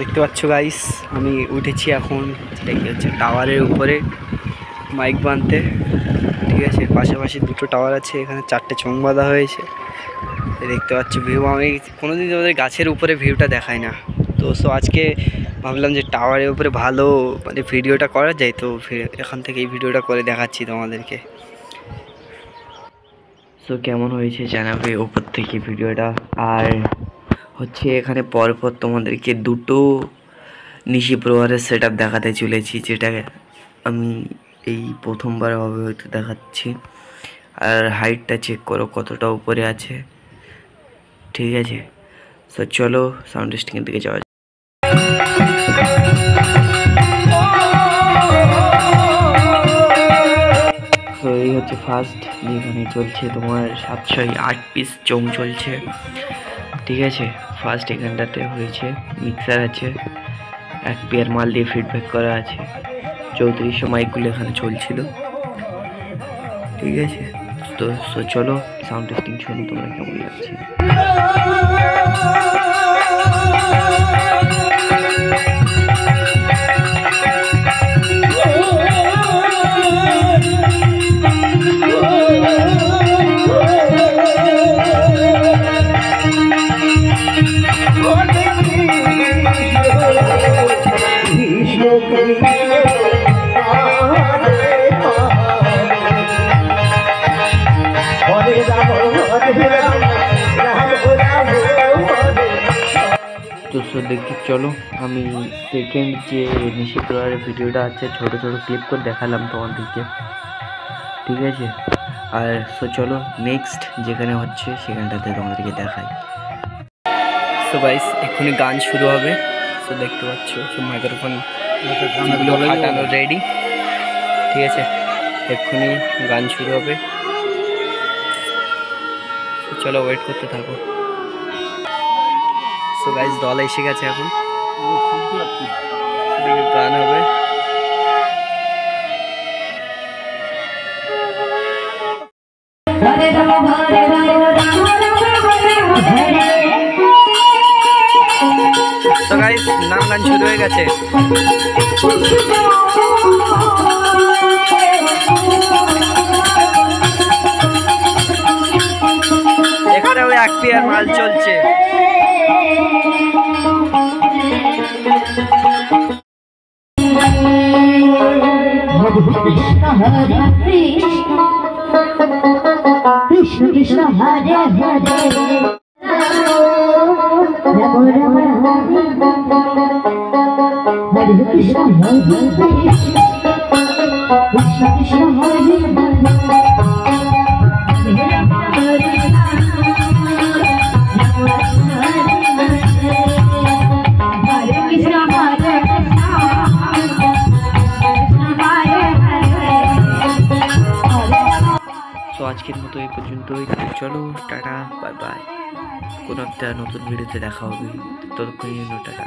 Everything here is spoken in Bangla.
দেখতে পাচ্ছ গাইস, আমি উঠেছি এখন, যেটা কি হচ্ছে টাওয়ারের উপরে মাইক বাঁধতে। ঠিক আছে, পাশাপাশি দুটো টাওয়ার আছে, এখানে 4টে চোঙ বাঁধা হয়েছে। দেখতে পাচ্ছ ভিউ, আমি কোনোদিন তোমাদের গাছের উপরে ভিউটা দেখাই না। তো আজকে ভাবলাম যে টাওয়ারের উপরে ভালো মানে ভিডিওটা করা যায়, তো এখান থেকে এই ভিডিওটা করে দেখাচ্ছি তোমাদেরকে। সো কেমন হয়েছে জানাবে ওপর থেকে ভিডিওটা। আর হচ্ছে এখানে পরপর তোমাদেরকে দুটো নিশি প্রহারের সেট আপ দেখাতে চলেছি, যেটা আমি এই প্রথমবার হবে হয়তো দেখাচ্ছি। আর হাইটটা চেক করো কতটা উপরে আছে। ঠিক আছে, সো চলো সাউন্ড টেস্টিংয়ের দিকে যাওয়া যাক। তো এই হচ্ছে ফার্স্ট, যেখানে চলছে তোমার 708 পিস চোঙ চলছে। ঠিক আছে, ফার্স্ট এখানটাতে হয়েছে, মিক্সার আছে, 1 পেয়ার মাল দিয়ে ফিডব্যাক করা আছে, 3400 মাইকগুলো এখানে চলছিল। ঠিক আছে, তো চলো সাউন্ড টেস্টিং শুনো তোমরা কেমন লাগছে। তো দেখতে চলো, আমি সেকেন্ড যে নিশি প্রহারের ভিডিওটা আছে ছোট ছোট ক্লিপ করে দেখালাম তোমাদেরকে। ঠিক আছে, আর চলো নেক্সট যেখানে হচ্ছে সেখানটাতে তোমাদেরকে দেখাই। সো গাইস, এক্ষুনি গান শুরু হবে। সো দেখতে পাচ্ছ সব মাইক্রোফোন ফাটানো রেডি। ঠিক আছে, এক্ষুনি গান শুরু হবে, চলো ওয়েট করতে থাকো। সো গাইস, দল এসে গেছে, এখন গান হবে। সো গাইস, নাম গান শুরু হয়ে গেছে। এখানে ওই 1 পেয়ার মাল চলছে। কৃষ্ণ কৃষ্ণ হরে হরে রাম রাম হরে কৃষ্ণ হরে কৃষ্ণ কৃষ্ণ কৃষ্ণ হরে তো আজকের মতো এই পর্যন্তই। চলো টাটা, বাই বাই। কোনো একটা নতুন ভিডিওতে দেখা হবে, ততক্ষণের জন্য টাটা।